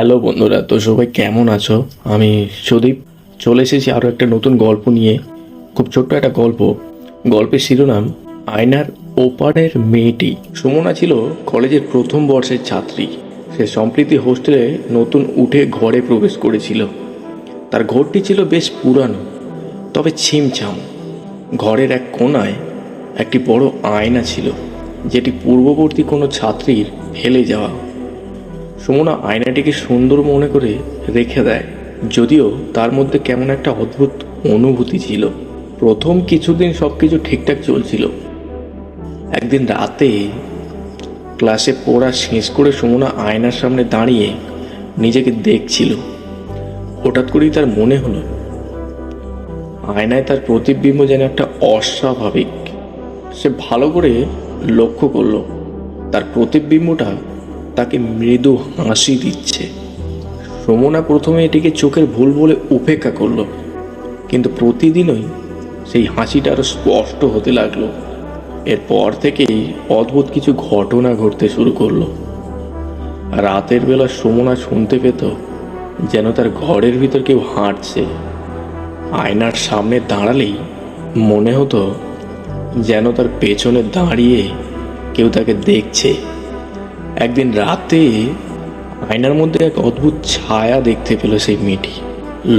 Hello বন্ধুরা, তো সবাই কেমন আছো? আমি সুদীপ চলে এসেছি আরও একটা নতুন গল্প নিয়ে। খুব ছোট্ট একটা গল্প। গল্পের শিরোনাম আয়নার ওপারের মেয়েটি। সুমনা ছিল কলেজের প্রথম বর্ষের ছাত্রী। সে সম্প্রতি হোস্টেলে নতুন উঠে ঘরে প্রবেশ করেছিল। তার ঘরটি ছিল বেশ পুরানো, তবে ছিমছাম। ঘরের এক কোণায় একটি বড় আয়না ছিল, যেটি পূর্ববর্তী কোনো ছাত্রীর ফেলে যাওয়া। সুমনা আয়নাটিকে সুন্দর মনে করে রেখে দেয়, যদিও তার মধ্যে কেমন একটা অদ্ভুত অনুভূতি ছিল। প্রথম কিছুদিন সবকিছু ঠিকঠাক চলছিল। একদিন রাতে ক্লাসে পড়া শেষ করে সুমনা আয়নার সামনে দাঁড়িয়ে নিজেকে দেখছিল। হঠাৎ করেই তার মনে হলো আয়নায় তার প্রতিবিম্ব যেন একটা অস্বাভাবিক। সে ভালো করে লক্ষ্য করলো তার প্রতিবিম্বটা তাকে মৃদু হাসি দিচ্ছে। সুমনা প্রথমে এটিকে চোখের ভুল বলে উপেক্ষা করলো, কিন্তু প্রতিদিনই সেই হাসিটা আরো স্পষ্ট হতে লাগলো। এরপর থেকেই অদ্ভুত কিছু ঘটনা ঘটতে শুরু করলো। রাতের বেলা সুমনা শুনতে পেত যেন তার ঘরের ভিতর কেউ হাঁটছে। আয়নার সামনে দাঁড়ালেই মনে হতো যেন তার পেছনে দাঁড়িয়ে কেউ তাকে দেখছে। একদিন রাতে আয়নার মধ্যে এক অদ্ভুত ছায়া দেখতে পেল সেই মেয়েটি।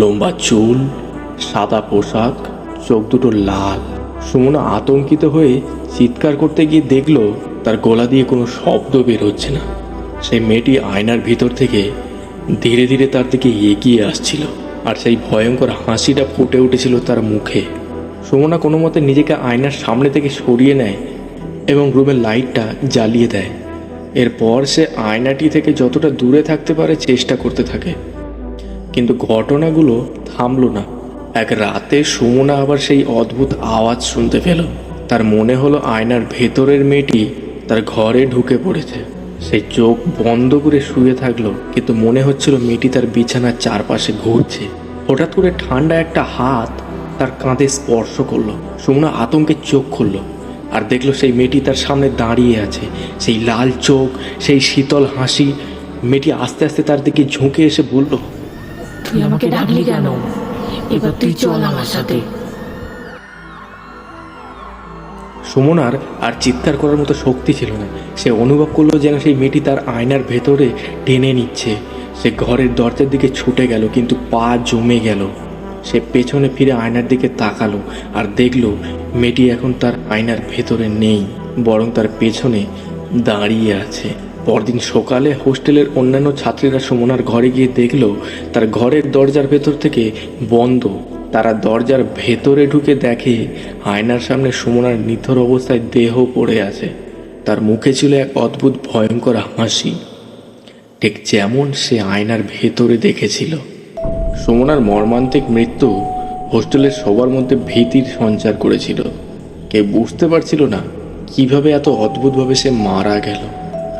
লম্বা চুল, সাদা পোশাক, চোখ দুটো লাল। সুমনা আতঙ্কিত হয়ে চিৎকার করতে গিয়ে দেখলো তার গলা দিয়ে কোনো শব্দ বের হচ্ছে না। সেই মেয়েটি আয়নার ভিতর থেকে ধীরে ধীরে তার দিকে এগিয়ে আসছিল, আর সেই ভয়ঙ্কর হাসিটা ফুটে উঠেছিল তার মুখে। সুমনা কোনো মতে নিজেকে আয়নার সামনে থেকে সরিয়ে নেয় এবং রুমের লাইটটা জ্বালিয়ে দেয়। এরপর সে আয়নাটি থেকে যতটা দূরে থাকতে পারে চেষ্টা করতে থাকে, কিন্তু ঘটনাগুলো থামলো না। এক রাতে সুমনা আবার সেই অদ্ভুত আওয়াজ শুনতে পেল। তার মনে হলো আয়নার ভেতরের মেয়েটি তার ঘরে ঢুকে পড়েছে। সে চোখ বন্ধ করে শুয়ে থাকলো, কিন্তু মনে হচ্ছিল মেয়েটি তার বিছানার চারপাশে ঘুরছে। হঠাৎ করে ঠান্ডা একটা হাত তার কাঁধে স্পর্শ করলো। সুমনা আতঙ্কে চোখ খুললো আর দেখলো সেই মেয়েটি তার সামনে দাঁড়িয়ে আছে। সেই লাল চোখ, সেই শীতল হাসি। মেয়েটি আস্তে আস্তে তার দিকে ঝুঁকে এসে বলল, তুই আমাকে ডাকলি কেন? এবার তুই চল আমার সাথে। সুমনার আর চিৎকার করার মতো শক্তি ছিল না। সে অনুভব করলো যেন সেই মেয়েটি তার আয়নার ভেতরে টেনে নিচ্ছে। সে ঘরের দরজার দিকে ছুটে গেল, কিন্তু পা জমে গেল। সে পেছনে ফিরে আয়নার দিকে তাকালো আর দেখলো মেয়েটি এখন তার আয়নার ভেতরে নেই, বরং তার পেছনে দাঁড়িয়ে আছে। পরদিন সকালে হোস্টেলের অন্যান্য ছাত্রীরা সুমনার ঘরে গিয়ে দেখলো তার ঘরের দরজার ভেতর থেকে বন্ধ। তারা দরজার ভেতরে ঢুকে দেখে আয়নার সামনে সুমনার নিথর অবস্থায় দেহ পড়ে আছে। তার মুখে ছিল এক অদ্ভুত ভয়ঙ্কর হাসি, ঠিক যেমন সে আয়নার ভেতরে দেখেছিল। সুমনার মর্মান্তিক মৃত্যু হোস্টেলের সবার মধ্যে ভীতির সঞ্চার করেছিল। কেউ বুঝতে পারছিল না কিভাবে এত অদ্ভুতভাবে সে মারা গেল।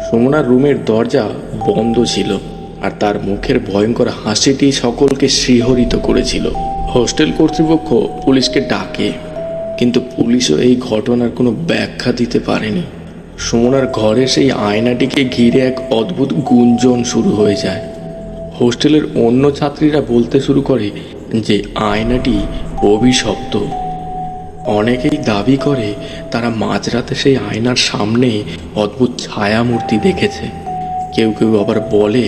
সুমনার রুমের দরজা বন্ধ ছিল, আর তার মুখের ভয়ঙ্কর হাসিটি সকলকে শিহরিত করেছিল। হোস্টেল কর্তৃপক্ষ পুলিশকে ডাকে, কিন্তু পুলিশও এই ঘটনার কোনো ব্যাখ্যা দিতে পারেনি। সুমনার ঘরে সেই আয়নাটিকে ঘিরে এক অদ্ভুত গুঞ্জন শুরু হয়ে যায়। হোস্টেলের অন্য ছাত্রীরা বলতে শুরু করে যে আয়নাটি অভিশপ্ত। অনেকেই দাবি করে তারা মাঝরাতে সেই আয়নার সামনে অদ্ভুত ছায়ামূর্তি দেখেছে। কেউ কেউ আবার বলে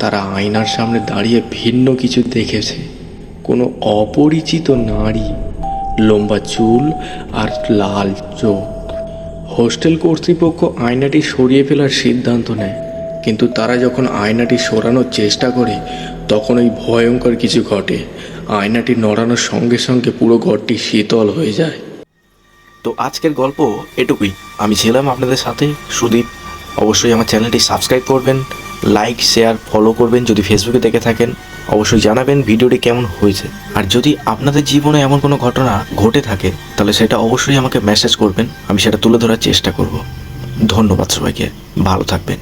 তারা আয়নার সামনে দাঁড়িয়ে ভিন্ন কিছু দেখেছে, কোনো অপরিচিত নারী, লম্বা চুল আর লাল চোখ। হোস্টেল কর্তৃপক্ষ আয়নাটি সরিয়ে ফেলার সিদ্ধান্ত নেয়, কিন্তু তারা যখন আয়নাটি সরানোর চেষ্টা করে তখন ওই ভয়ঙ্কর কিছু ঘটে। আয়নাটি নড়ানোর সঙ্গে সঙ্গে পুরো ঘরটি শীতল হয়ে যায়। তো আজকের গল্প এটুকুই। আমি ছিলাম আপনাদের সাথে সুদীপ। অবশ্যই আমার চ্যানেলটি সাবস্ক্রাইব করবেন, লাইক শেয়ার ফলো করবেন। যদি ফেসবুকে দেখে থাকেন অবশ্যই জানাবেন ভিডিওটি কেমন হয়েছে। আর যদি আপনাদের জীবনে এমন কোনো ঘটনা ঘটে থাকে তাহলে সেটা অবশ্যই আমাকে মেসেজ করবেন, আমি সেটা তুলে ধরার চেষ্টা করব। ধন্যবাদ সবাইকে, ভালো থাকবেন।